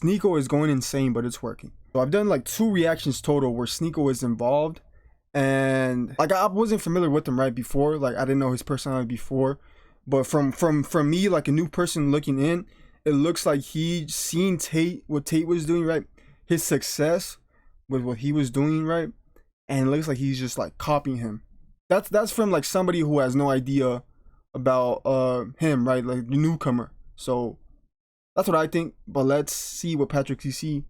Sneako is going insane, but it's working. So I've done like 2 reactions total where Sneako is involved, and like I wasn't familiar with him right before. Like I didn't know his personality before, but from me, like a new person looking in, it looks like he seen what Tate was doing, right? His success with what he was doing, right? And it looks like he's just like copying him. That's from like somebody who has no idea about him, right? Like the newcomer. So that's what I think. But let's see what Patrick CC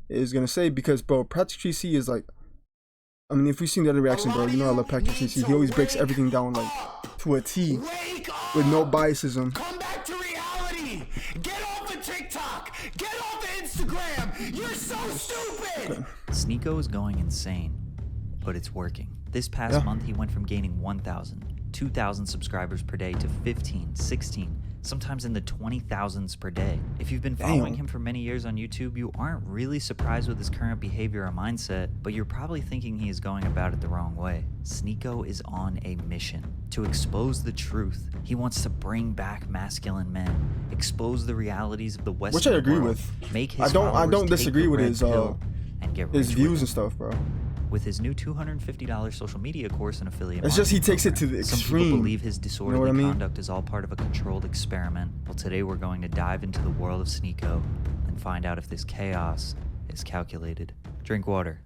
is gonna say, because bro, Patrick CC is like, I mean, if we've seen the other reaction, bro, you know I love Patrick CC. He always breaks everything down like to a T with no biasism. Come back to reality. Get off of TikTok. Get off of Instagram. You're so stupid. Okay. Sneako is going insane, but it's working. This past month, he went from gaining 1,000, 2,000 subscribers per day to 15, 16, sometimes in the 20,000s per day. If you've been following him for many years on YouTube, you aren't really surprised with his current behavior or mindset, but you're probably thinking he is going about it the wrong way. Sneako is on a mission to expose the truth. He wants to bring back masculine men, expose the realities of the Western Which I agree world, with. make his I don't disagree with his and get his rich views with and stuff, bro. With his new $250 social media course and affiliate It's just he marketing takes it to program. the Some extreme. people believe his disorderly what I mean? conduct is all part of a controlled experiment. Well, today we're going to dive into the world of Sneako and find out if this chaos is calculated. Drink water.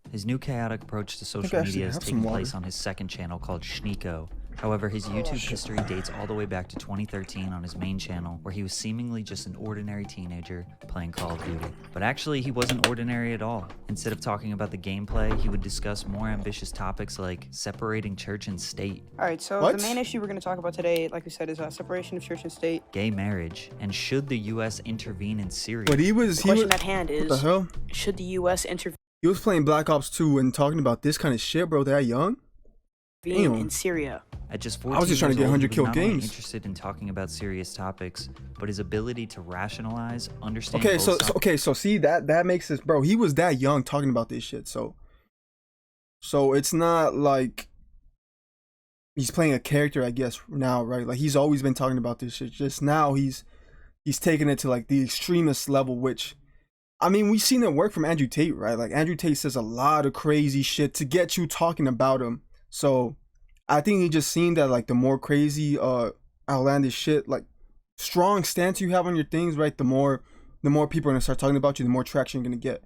His new chaotic approach to social media is taking place on his second channel called Sneako. However, his YouTube history dates all the way back to 2013 on his main channel, where he was seemingly just an ordinary teenager playing Call of Duty. But actually, he wasn't ordinary at all. Instead of talking about the gameplay, he would discuss more ambitious topics like separating church and state. Alright, so the main issue we're going to talk about today, like we said, is separation of church and state. Gay marriage, and should the U.S. intervene in Syria? But the question at hand is, what the hell? should the U.S. intervene He was playing Black Ops 2 and talking about this kind of shit, bro. That young? in Syria? At just 14 I was just trying to get 100 kill not only games. interested in talking about serious topics, but his ability to rationalize, understand. Okay, both so see that makes this, bro. He was that young talking about this shit, so it's not like he's playing a character, I guess, now, right? Like he's always been talking about this shit. Just now he's taking it to like the extremist level, which, I mean, we've seen it work from Andrew Tate, right? Like Andrew Tate says a lot of crazy shit to get you talking about him. So I think he just seen that like the more crazy, outlandish shit, like strong stance you have on your things, right? The more people are gonna start talking about you, the more traction you're gonna get.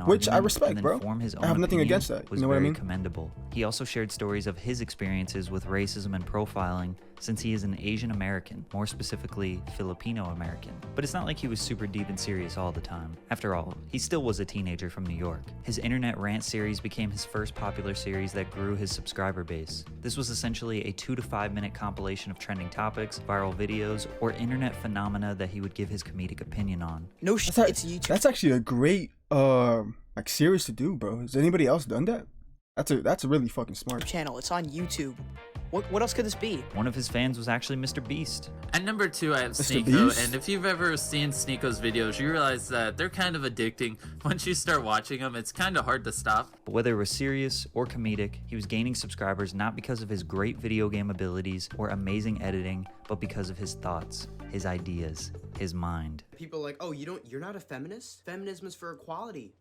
Which I respect, bro. I have nothing against that. You know what I mean? Commendable. He also shared stories of his experiences with racism and profiling, since he is an Asian American, more specifically Filipino American. But it's not like he was super deep and serious all the time. After all, he still was a teenager from New York. His internet rant series became his first popular series that grew his subscriber base. This was essentially a 2 to 5 minute compilation of trending topics, viral videos, or internet phenomena that he would give his comedic opinion on. No shit, it's YouTube. That's actually a great like series to do, bro. Has anybody else done that? That's a really fucking smart channel. It's on YouTube. What else could this be? One of his fans was actually Mr. Beast. At number 2, I have Mr. Sneako, Beast? and if you've ever seen Sneako's videos, you realize that they're kind of addicting. Once you start watching them, it's kind of hard to stop. But whether it was serious or comedic, he was gaining subscribers not because of his great video game abilities or amazing editing, but because of his thoughts, his ideas, his mind. People are like, oh, you're not a feminist? Feminism is for equality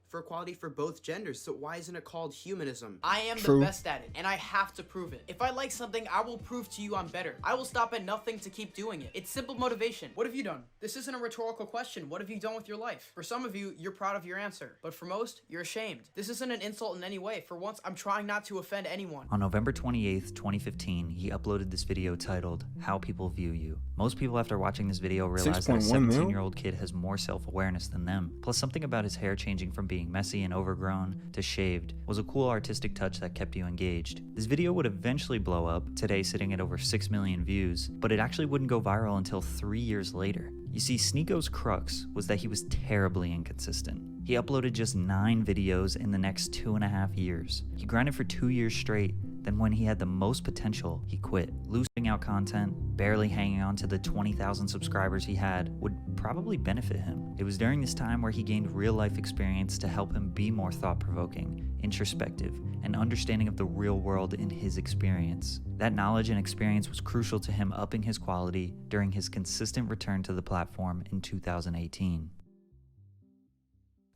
for both genders, so why isn't it called humanism? I am the best at it, and I have to prove it. If I like something, I will prove to you I'm better. I will stop at nothing to keep doing it. It's simple motivation. What have you done? This isn't a rhetorical question. What have you done with your life? For some of you, you're proud of your answer, but for most, you're ashamed. This isn't an insult in any way. For once, I'm trying not to offend anyone. On November 28th, 2015, he uploaded this video titled, How People View You. Most people after watching this video realize that a 17-year-old kid has more self-awareness than them. Plus, something about his hair changing from being messy and overgrown to shaved was a cool artistic touch that kept you engaged. This video would eventually blow up, today sitting at over 6 million views, but it actually wouldn't go viral until 3 years later. You see, Sneako's crux was that he was terribly inconsistent. He uploaded just 9 videos in the next 2.5 years. He grinded for 2 years straight, then when he had the most potential, he quit. Losing out content, barely hanging on to the 20,000 subscribers he had, would probably benefit him. It was during this time where he gained real-life experience to help him be more thought-provoking, introspective, and understanding of the real world in his experience. That knowledge and experience was crucial to him upping his quality during his consistent return to the platform in 2018.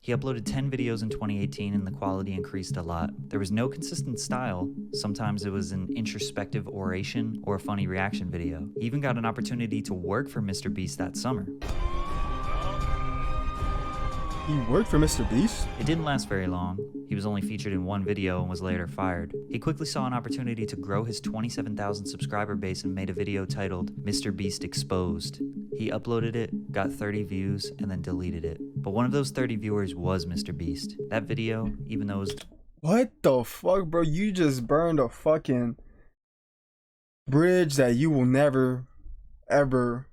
He uploaded 10 videos in 2018 and the quality increased a lot. There was no consistent style. Sometimes it was an introspective oration or a funny reaction video. He even got an opportunity to work for Mr. Beast that summer. He worked for Mr. Beast? It didn't last very long. He was only featured in one video and was later fired. He quickly saw an opportunity to grow his 27,000 subscriber base and made a video titled Mr. Beast Exposed. He uploaded it, got 30 views, and then deleted it. But one of those 30 viewers was Mr. Beast. That video, even though it was... What the fuck, bro? You just burned a fucking bridge that you will never, ever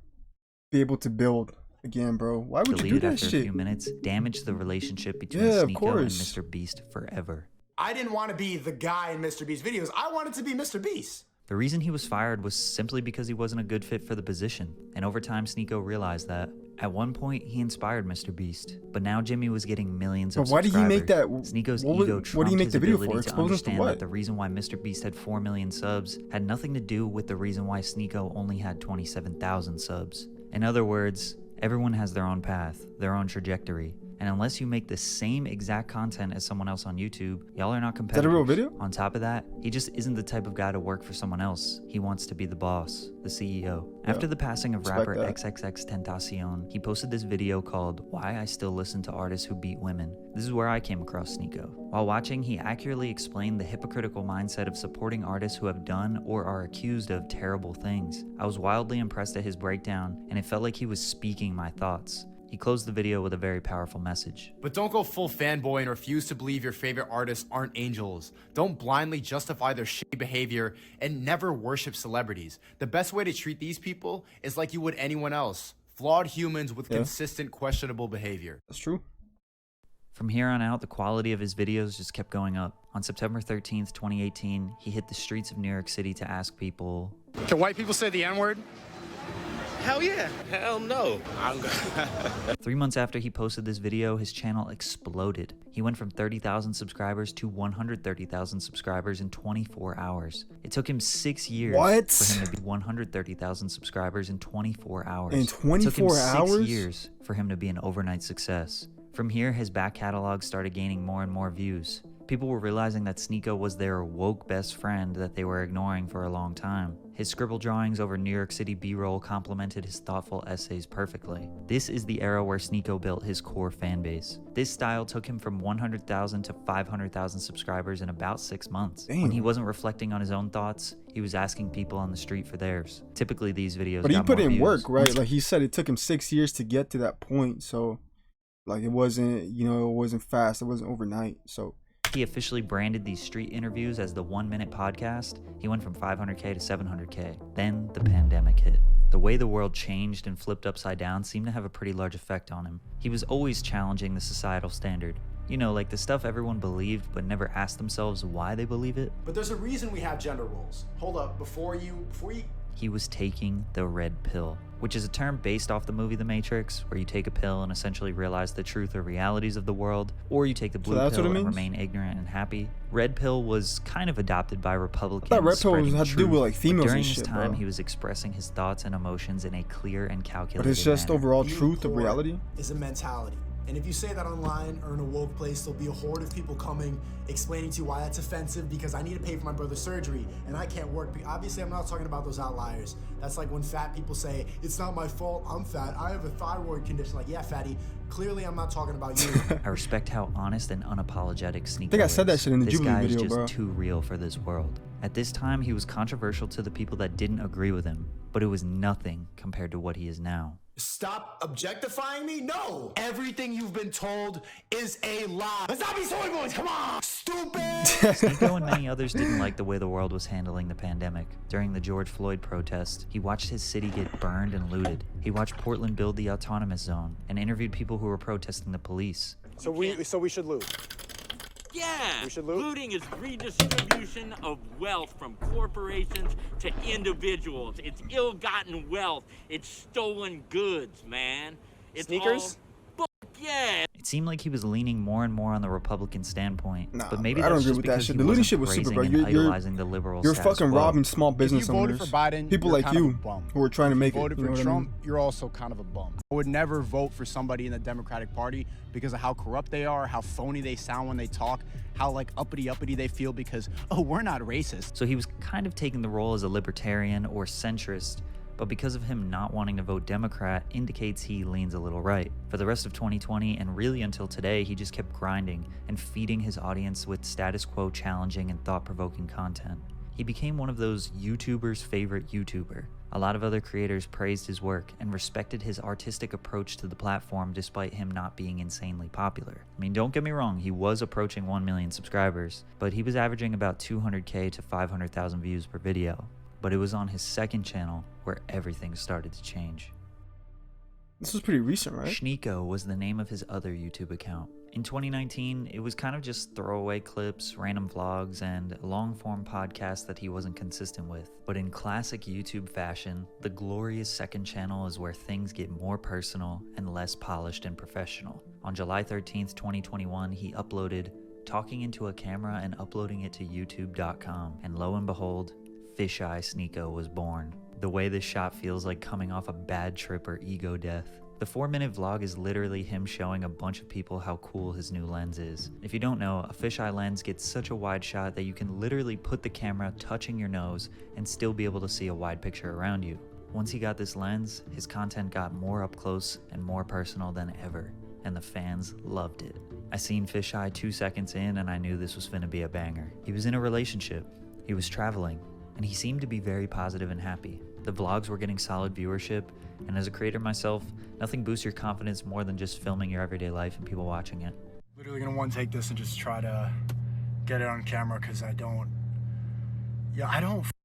be able to build again, bro. Why would you do that after shit? A few minutes, damaged the relationship between Sneako and Mr. Beast forever. I didn't want to be the guy in Mr. Beast's videos. I wanted to be Mr. Beast. The reason he was fired was simply because he wasn't a good fit for the position, and over time Sneako realized that. At one point, he inspired Mr. Beast, but now Jimmy was getting millions of subscribers. Why did he make that? Sneako's ego trumped what did he make his the video ability for? to Expose us to understand what? that the reason why Mr. Beast had 4 million subs had nothing to do with the reason why Sneako only had 27,000 subs. In other words, everyone has their own path, their own trajectory, and unless you make the same exact content as someone else on YouTube, y'all are not competitors. Is that a real video? On top of that, he just isn't the type of guy to work for someone else. He wants to be the boss, the CEO. Yeah, After the passing of rapper that. XXXTentacion, he posted this video called Why I Still Listen to Artists Who Beat Women. This is where I came across Sneako. While watching, he accurately explained the hypocritical mindset of supporting artists who have done or are accused of terrible things. I was wildly impressed at his breakdown, and it felt like he was speaking my thoughts. He closed the video with a very powerful message. But don't go full fanboy and refuse to believe your favorite artists aren't angels. Don't blindly justify their shitty behavior and never worship celebrities. The best way to treat these people is like you would anyone else. Flawed humans with consistent questionable behavior. That's true. From here on out, the quality of his videos just kept going up. On September 13th, 2018, he hit the streets of New York City to ask people, Can white people say the N-word? Hell yeah. Hell no. 3 months after he posted this video, his channel exploded. He went from 30,000 subscribers to 130,000 subscribers in 24 hours. It took him 6 years for him to be 130,000 subscribers in 24 hours. In 24 it took him hours? 6 years for him to be an overnight success. From here, his back catalog started gaining more and more views. People were realizing that Sneako was their woke best friend that they were ignoring for a long time. His scribble drawings over New York City B-roll complemented his thoughtful essays perfectly. This is the era where Sneako built his core fan base. This style took him from 100,000 to 500,000 subscribers in about 6 months. Damn. When he wasn't reflecting on his own thoughts, he was asking people on the street for theirs. Typically, these videos But he got put more in views. work, right? Like he said, it took him 6 years to get to that point. So, like it wasn't, you know, it wasn't fast. It wasn't overnight. So. He officially branded these street interviews as the 1 Minute Podcast. He went from 500K to 700K. Then the pandemic hit. The way the world changed and flipped upside down seemed to have a pretty large effect on him. He was always challenging the societal standard. You know, like the stuff everyone believed but never asked themselves why they believe it. But there's a reason we have gender roles. Hold up, before you... He was taking the red pill, which is a term based off the movie The Matrix, where you take a pill and essentially realize the truth or realities of the world, or you take the blue pill and remain ignorant and happy. Red pill was kind of adopted by Republicans. I thought red pill had to do with like females during and his shit, time, bro. He was expressing his thoughts and emotions in a clear and calculated But it's just manner. overall truth of reality. Is a mentality. And if you say that online or in a woke place, there'll be a horde of people coming, explaining to you why that's offensive because I need to pay for my brother's surgery and I can't work. Obviously, I'm not talking about those outliers. That's like when fat people say, it's not my fault, I'm fat, I have a thyroid condition. Like, yeah, fatty, clearly I'm not talking about you. I respect how honest and unapologetic Sneako I think I said that shit in the This Jubilee guy video, is just bro. too real for this world. At this time, he was controversial to the people that didn't agree with him, but it was nothing compared to what he is now. Stop objectifying me? No! Everything you've been told is a lie. Let's not be soy boys, come on! Stupid! Sneako and many others didn't like the way the world was handling the pandemic. During the George Floyd protest, he watched his city get burned and looted. He watched Portland build the autonomous zone and interviewed people who were protesting the police. So we should loot. Yeah, We should loot? looting is redistribution of wealth from corporations to individuals. It's ill-gotten wealth. It's stolen goods, man. It's Sneakers? all... Yeah. It seemed like he was leaning more and more on the Republican standpoint, Nah, but maybe I don't that's agree just with that because shit. he The wasn't leadership was super, praising bro. and idolizing the liberal You're status fucking quo. robbing small business If you voted owners, for Biden, people you're like kind of a you bum. who are trying to If make you it. voted You know for what I Trump, mean? you're also kind of a bum. I would never vote for somebody in the Democratic Party because of how corrupt they are, how phony they sound when they talk, how like uppity they feel because, oh, we're not racist. So he was kind of taking the role as a libertarian or centrist, but because of him not wanting to vote Democrat indicates he leans a little right. For the rest of 2020 and really until today, he just kept grinding and feeding his audience with status quo challenging and thought-provoking content. He became one of those YouTubers' favorite YouTuber. A lot of other creators praised his work and respected his artistic approach to the platform despite him not being insanely popular. I mean, don't get me wrong, he was approaching 1 million subscribers, but he was averaging about 200K to 500,000 views per video. But it was on his second channel where everything started to change. This was pretty recent, right? Sneako was the name of his other YouTube account. In 2019, it was kind of just throwaway clips, random vlogs, and long-form podcasts that he wasn't consistent with. But in classic YouTube fashion, the glorious second channel is where things get more personal and less polished and professional. On July 13th, 2021, he uploaded talking into a camera and uploading it to youtube.com. And lo and behold, Fisheye Sneako was born. The way this shot feels like coming off a bad trip or ego death. The 4-minute vlog is literally him showing a bunch of people how cool his new lens is. If you don't know, a fisheye lens gets such a wide shot that you can literally put the camera touching your nose and still be able to see a wide picture around you. Once he got this lens, his content got more up close and more personal than ever, and the fans loved it. I seen Fisheye 2 seconds in and I knew this was finna be a banger. He was in a relationship, he was traveling, and he seemed to be very positive and happy. The vlogs were getting solid viewership, and as a creator myself, nothing boosts your confidence more than just filming your everyday life and people watching it. Literally gonna one take this and just try to get it on camera because I don't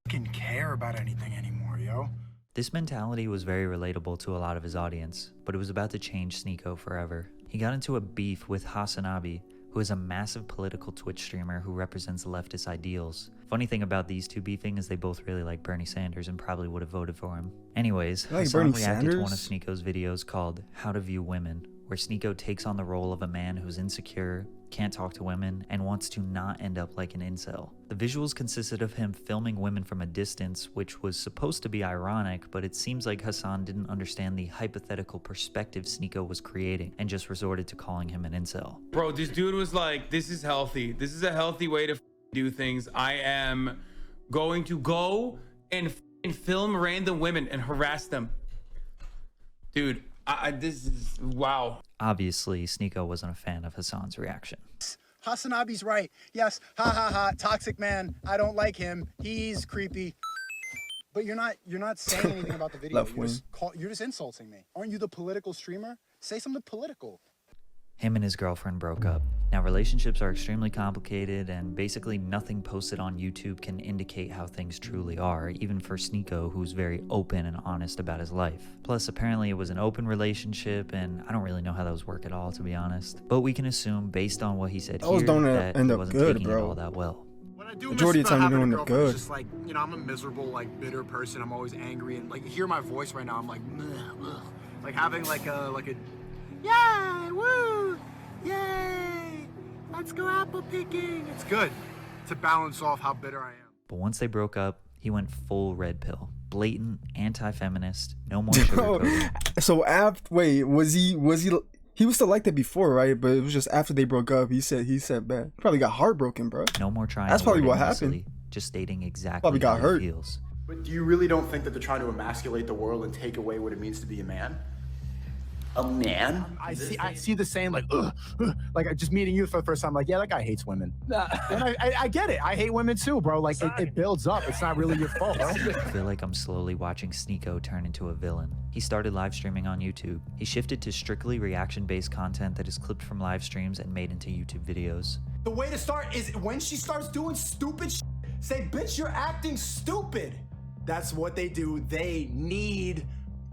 fucking care about anything anymore, yo. This mentality was very relatable to a lot of his audience, but it was about to change Sneako forever. He got into a beef with Hasanabi, who is a massive political Twitch streamer who represents leftist ideals. Funny thing about these two beefing is they both really like Bernie Sanders and probably would have voted for him. Anyways, Hassan reacted to one of Sneako's videos called How to View Women, where Sneako takes on the role of a man who's insecure, can't talk to women, and wants to not end up like an incel. The visuals consisted of him filming women from a distance, which was supposed to be ironic, but it seems like Hassan didn't understand the hypothetical perspective Sneako was creating and just resorted to calling him an incel. Bro, this dude was like, this is healthy. This is a healthy way to do things. I am going to go and film random women and harass them. Dude, this is wow. Obviously, Sneako wasn't a fan of Hassan's reaction. Hasanabi's right. Yes, ha ha ha, toxic man. I don't like him. He's creepy. But you're not saying anything about the video. You're just insulting me. Aren't you the political streamer? Say something political. Him and his girlfriend broke up. Now, relationships are extremely complicated, and basically nothing posted on YouTube can indicate how things truly are, even for Sneako, who's very open and honest about his life. Plus, apparently it was an open relationship, and I don't really know how those work at all, to be honest. But we can assume, based on what he said here, that he wasn't taking it all that well. I do majority of the time you're doing it good. Just like, you know, I'm a miserable, like, bitter person. I'm always angry, and like, hear my voice right now. I'm like, ugh. Like having like a yay, woo, yay, let's go apple picking. It's good to balance off how bitter I am. But once they broke up, he went full red pill, blatant anti-feminist, no more sugarcoating. So he was still like that before, right? But it was just after they broke up, he said bad. Probably got heartbroken, bro. No more trying. That's probably what happened. Just stating exactly probably got how hurt. he feels. But do you really don't think that they're trying to emasculate the world and take away what it means to be a man? A man? I see the same, like, like just meeting you for the first time, like, yeah, that guy hates women. And I get it. I hate women too, bro. Like, it builds up. It's not really your fault, bro. I feel like I'm slowly watching Sneako turn into a villain. He started live streaming on YouTube. He shifted to strictly reaction-based content that is clipped from live streams and made into YouTube videos. The way to start is when she starts doing stupid shit, say, bitch, you're acting stupid. That's what they do. They need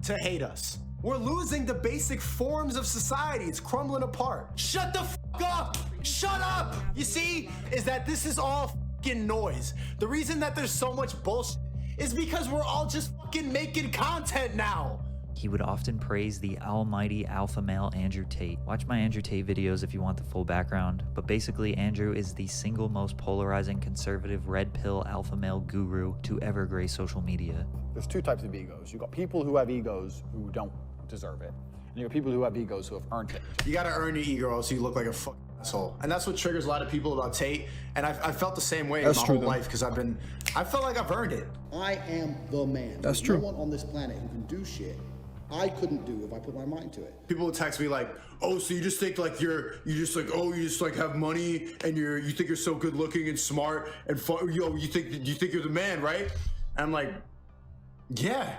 to hate us. We're losing the basic forms of society. It's crumbling apart. Shut the f up! Shut up! You see, is that this is all fucking noise. The reason that there's so much bullshit is because we're all just fucking making content now. He would often praise the almighty alpha male Andrew Tate. Watch my Andrew Tate videos if you want the full background, but basically Andrew is the single most polarizing conservative red pill alpha male guru to ever grace social media. There's two types of egos. You've got people who have egos who don't deserve it, and you've got people who have egos who have earned it. You gotta earn your ego, or else you look like a fucking asshole. And that's what triggers a lot of people about Tate, and I felt the same way That's my true, whole though. life, because I felt like I've earned it. I am the man. That's There's true. No one on this planet who can do shit I couldn't do if I put my mind to it. People would text me like, "Oh, so you just think like you just have money and you think you're so good looking and smart and fun, you think you're the man, right?" And I'm like, yeah,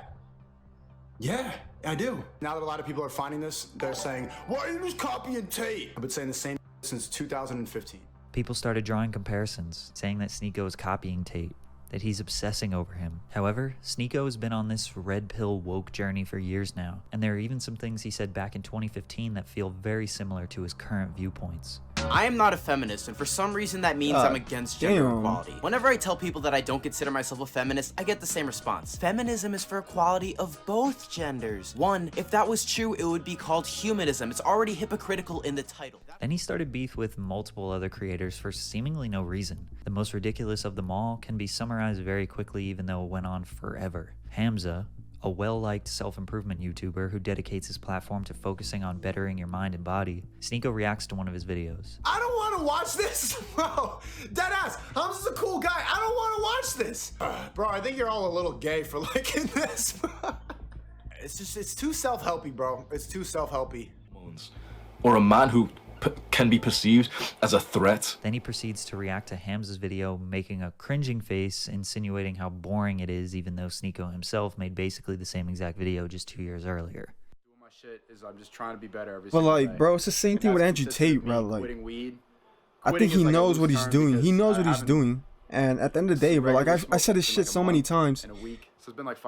I do. Now that a lot of people are finding this, they're saying, "Why are you just copying Tate?" I've been saying the same since 2015. People started drawing comparisons, saying that Sneako is copying Tate, that he's obsessing over him. However, Sneako has been on this red pill woke journey for years now, and there are even some things he said back in 2015 that feel very similar to his current viewpoints. I am not a feminist, and for some reason that means I'm against gender damn. equality. Whenever I tell people that I don't consider myself a feminist, I get the same response. Feminism is for equality of both genders. One, if that was true, it would be called humanism. It's already hypocritical in the title. Then he started beef with multiple other creators for seemingly no reason. The most ridiculous of them all can be summarized very quickly, even though it went on forever. Hamza, a well-liked self-improvement YouTuber who dedicates his platform to focusing on bettering your mind and body, Sneako reacts to one of his videos. I don't want to watch this, bro. Deadass. Hamza's a cool guy. I don't want to watch this. Bro, I think you're all a little gay for liking this. It's too self-helpy, bro. It's too self-helpy. Or a man who can be perceived as a threat. Then he proceeds to react to Hamza's video, making a cringing face, insinuating how boring it is, even though Sneako himself made basically the same exact video just 2 years earlier. Doing my shit is I'm just trying to be better every But single like, day. bro, it's the same thing with Andrew Tate, bro. Like, Quitting weed. I think he knows what he's doing. He knows what he's doing. And at the end of the day, bro, like I said this shit so many times.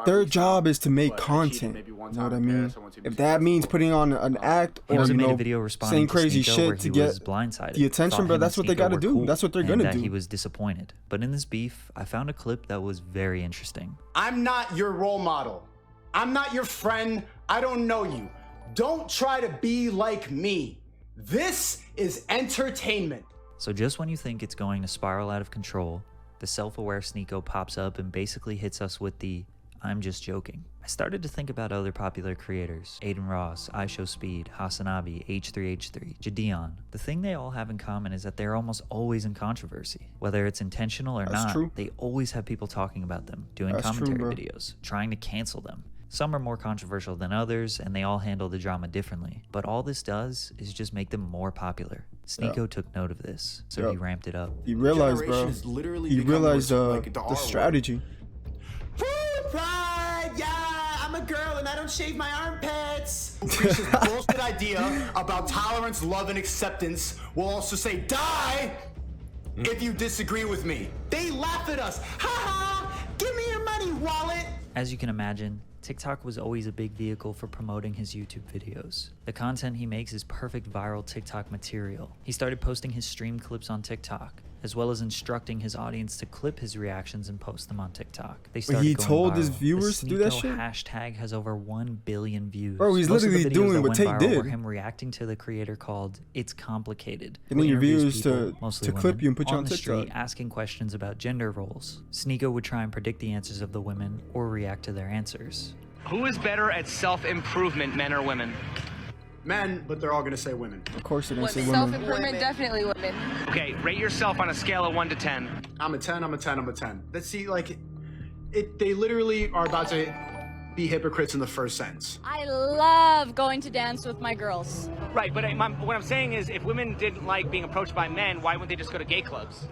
Their job is to make content. You know what I mean? If that means putting on an act or Hamza you made know a video responding saying to crazy Sneako where shit he to was get blindsided, the attention, thought bro, him that's and what they Sneako gotta were do. cool, That's what they're and gonna that do. He was disappointed. But in this beef, I found a clip that was very interesting. I'm not your role model. I'm not your friend. I don't know you. Don't try to be like me. This is entertainment. So just when you think it's going to spiral out of control, the self-aware Sneako pops up and basically hits us with the "I'm just joking." I started to think about other popular creators: Aiden Ross, iShowSpeed, Hasanabi, H3H3, Jadeon. The thing they all have in common is that they're almost always in controversy. Whether it's intentional or not, they always have people talking about them, doing commentary videos, trying to cancel them. Some are more controversial than others, and they all handle the drama differently. But all this does is just make them more popular. Sneako took note of this, so he ramped it up. He realized, bro. He realized the strategy. Pride, yeah, I'm a girl and I don't shave my armpits. This bullshit idea about tolerance, love, and acceptance will also say die if you disagree with me. They laugh at us. Ha ha! Give me your money, wallet. As you can imagine, TikTok was always a big vehicle for promoting his YouTube videos. The content he makes is perfect viral TikTok material. He started posting his stream clips on TikTok, as well as instructing his audience to clip his reactions and post them on TikTok. They started He going told his viral. viewers The to do that Sneako shit? hashtag has over 1 billion views. Bro, he's Most of the literally videos doing that what went Tate viral did. were him reacting to the creator called It's Complicated. Getting who your interviews viewers to- people, mostly to clip women, you and put you on the street TikTok. asking questions about gender roles. Sneako would try and predict the answers of the women or react to their answers. Who is better at self-improvement, men or women? Men, but they're all gonna say women. Of course they're gonna say Self-improvement, definitely women. Okay, rate yourself on a scale of 1 to 10. I'm a 10, I'm a 10, I'm a 10. Let's see, like, they literally are about to be hypocrites in the first sentence. I love going to dance with my girls. Right, but what I'm saying is if women didn't like being approached by men, why wouldn't they just go to gay clubs?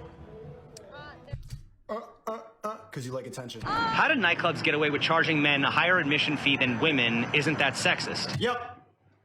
Because you like attention. How did nightclubs get away with charging men a higher admission fee than women? Isn't that sexist?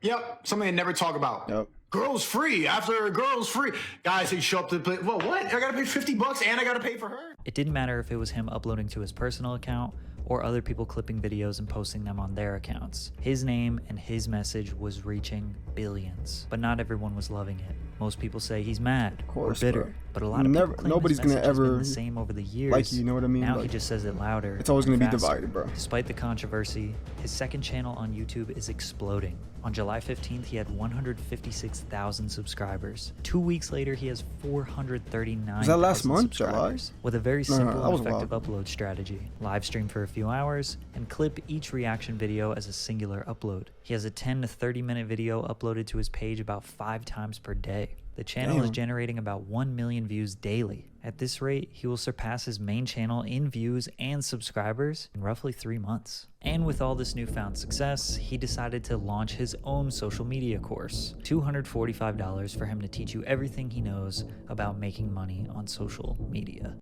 Yep, something they never talk about. Yep. Girls free, after girls free. Guys, they show up to play, well, what? I gotta pay $50 and I gotta pay for her? It didn't matter if it was him uploading to his personal account or other people clipping videos and posting them on their accounts. His name and his message was reaching billions, but not everyone was loving it. Most people say he's mad or bitter, bro. but a lot of people claim nobody's his gonna message has been ever the same over the years. like you know what I mean? Now Like, he just says it louder. it's always gonna and be faster. divided, bro. Despite the controversy, his second channel on YouTube is exploding. On July 15th, he had 156,000 subscribers. 2 weeks later, he has 439,000 Was that last month, subscribers, with a very No, simple that and was effective wild. upload strategy. Live stream for a few hours and clip each reaction video as a singular upload. He has a 10 to 30 minute video uploaded to his page about 5 times per day. The channel is Damn. generating about 1 million views daily. At this rate, he will surpass his main channel in views and subscribers in roughly 3 months. And with all this newfound success, he decided to launch his own social media course. $245 for him to teach you everything he knows about making money on social media.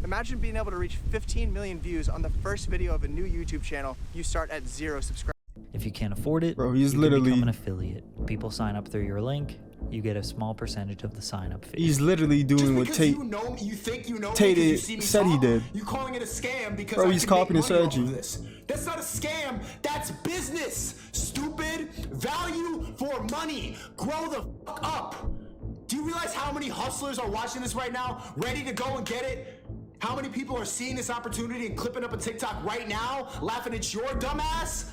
Imagine being able to reach 15 million views on the first video of a new YouTube channel. You start at 0 subscribers. If you can't afford it, Bro, he's you literally- can become an affiliate. People sign up through your link, you get a small percentage of the sign-up fee. He's literally doing what Tate Tate said he did. You calling it a scam because Bro, I he's can make copying his money off strategy. of this. That's not a scam. That's business. Stupid. Value for money. Grow the fuck up. Do you realize how many hustlers are watching this right now, ready to go and get it? How many people are seeing this opportunity and clipping up a TikTok right now, laughing at your dumb ass?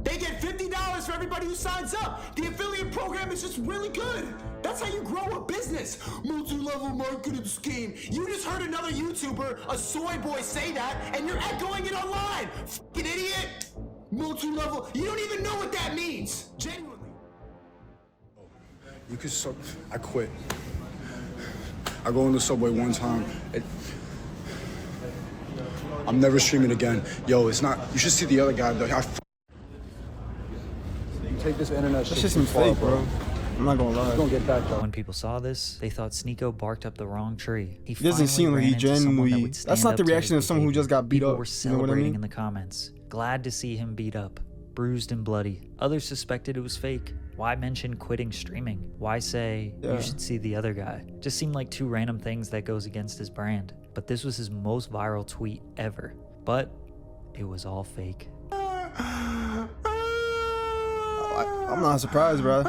They get $50 for everybody who signs up. The affiliate program is just really good. That's how you grow a business. Multi-level marketing scheme. You just heard another YouTuber, a soy boy, say that, and you're echoing it online. Fucking idiot. Multi-level. You don't even know what that means. Genuinely. You could I quit. I go in the subway one time. I'm never streaming again. Yo, it's not. You should see the other guy though. You take this internet That shit shit too seems far, fake, bro. I'm not gonna lie. You don't get that though. When people saw this, they thought Sneako barked up the wrong tree. He doesn't seem like he genuinely. That's not the reaction of someone who just got beat People up. were You know what I celebrating mean? in the comments, glad to see him beat up, bruised and bloody. Others suspected it was fake. Why mention quitting streaming? Why say Yeah. you should see the other guy? Just seemed like two random things that goes against his brand. But this was his most viral tweet ever. But it was all fake. I'm not surprised, bro.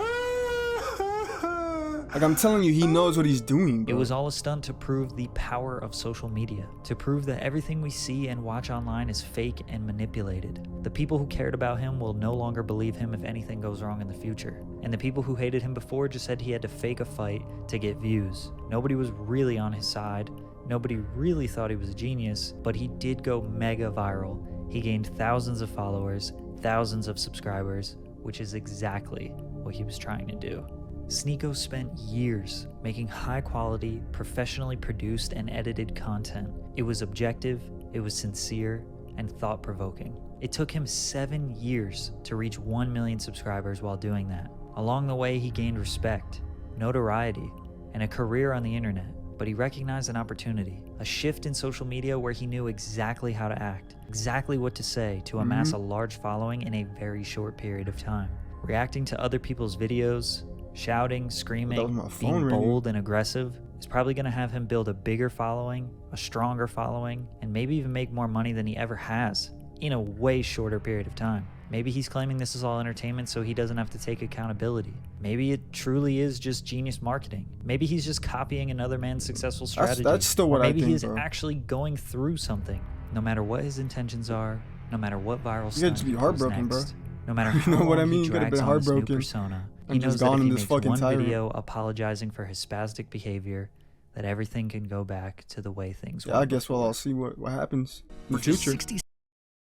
Like I'm telling you, he knows what he's doing, bro. It was all a stunt to prove the power of social media, to prove that everything we see and watch online is fake and manipulated. The people who cared about him will no longer believe him if anything goes wrong in the future. And the people who hated him before just said he had to fake a fight to get views. Nobody was really on his side. Nobody really thought he was a genius, but he did go mega viral. He gained thousands of followers, thousands of subscribers, which is exactly what he was trying to do. Sneako spent years making high-quality, professionally produced and edited content. It was objective, it was sincere, and thought-provoking. It took him 7 years to reach 1 million subscribers while doing that. Along the way, he gained respect, notoriety, and a career on the internet. But he recognized an opportunity, a shift in social media where he knew exactly how to act, exactly what to say to amass a large following in a very short period of time. Reacting to other people's videos, shouting, screaming, being bold and aggressive is probably going to have him build a bigger following, a stronger following, and maybe even make more money than he ever has in a way shorter period of time. Maybe he's claiming this is all entertainment so he doesn't have to take accountability. Maybe it truly is just genius marketing. Maybe he's just copying another man's successful strategy. That's still what or I maybe think, he's bro. actually going through something. No matter what his intentions are, no matter what viral You gotta just be stunt heartbroken, bro. next, no matter how You know what I long mean? he You gotta drags be on this new heartbroken. persona, he I'm knows just that gone if in he this makes fucking one tyrant. video apologizing for his spastic behavior, that everything can go back to the way things were. Yeah, I guess we'll all see what happens in the For just future. 60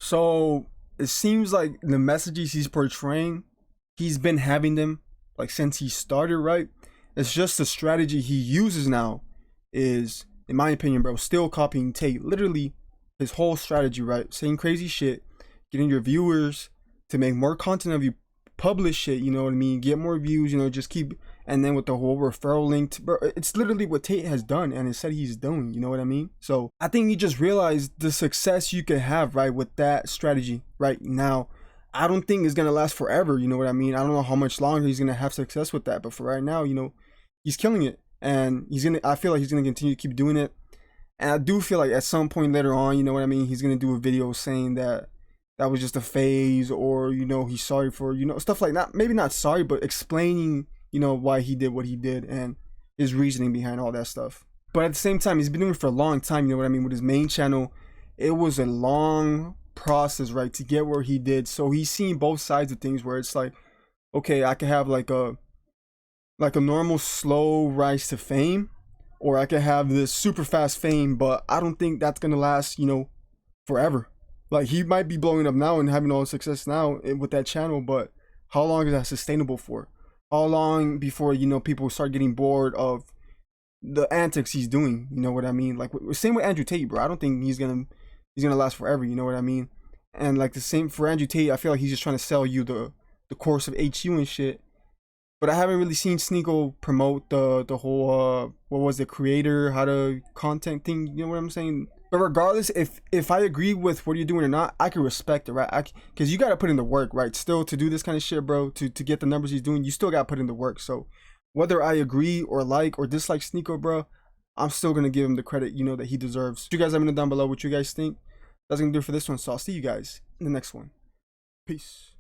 So it seems like the messages he's portraying, he's been having them like since he started, right? It's just the strategy he uses now is, in my opinion, bro, still copying Tate. Literally his whole strategy, right? Saying crazy shit, getting your viewers to make more content of you, publish shit, you know what I mean? Get more views, you know, just keep, and then with the whole referral link, bro, it's literally what Tate has done and has said he's doing, you know what I mean? So I think he just realized the success you can have, right, with that strategy right now. I don't think it's gonna last forever, you know what I mean? I don't know how much longer he's gonna have success with that, but for right now, you know, he's killing it, and I feel like he's gonna continue to keep doing it. And I do feel like at some point later on, you know what I mean, he's gonna do a video saying that that was just a phase, or, you know, he's sorry for, you know, stuff like that. Maybe not sorry, but explaining, you know, why he did what he did and his reasoning behind all that stuff. But at the same time, he's been doing it for a long time, you know what I mean? With his main channel, it was a long process, right, to get where he did. So he's seen both sides of things, where it's like, okay, I could have like a normal slow rise to fame, or I could have this super fast fame, but I don't think that's gonna last, you know, forever. Like, he might be blowing up now and having all the success now with that channel, but how long is that sustainable for? How long before, you know, people start getting bored of the antics he's doing? You know what I mean? Like, same with Andrew Tate, bro. I don't think he's gonna last forever. You know what I mean? And like the same for Andrew Tate, I feel like he's just trying to sell you the course of HU and shit. But I haven't really seen Sneako promote the whole what was the creator, how to content thing. You know what I'm saying? But regardless, if I agree with what you're doing or not, I can respect it, right? Because you got to put in the work, right? Still, to do this kind of shit, bro, to get the numbers he's doing, you still got to put in the work. So whether I agree or like or dislike Sneako, bro, I'm still going to give him the credit, you know, that he deserves. You guys let me know down below what you guys think. That's going to do it for this one. So I'll see you guys in the next one. Peace.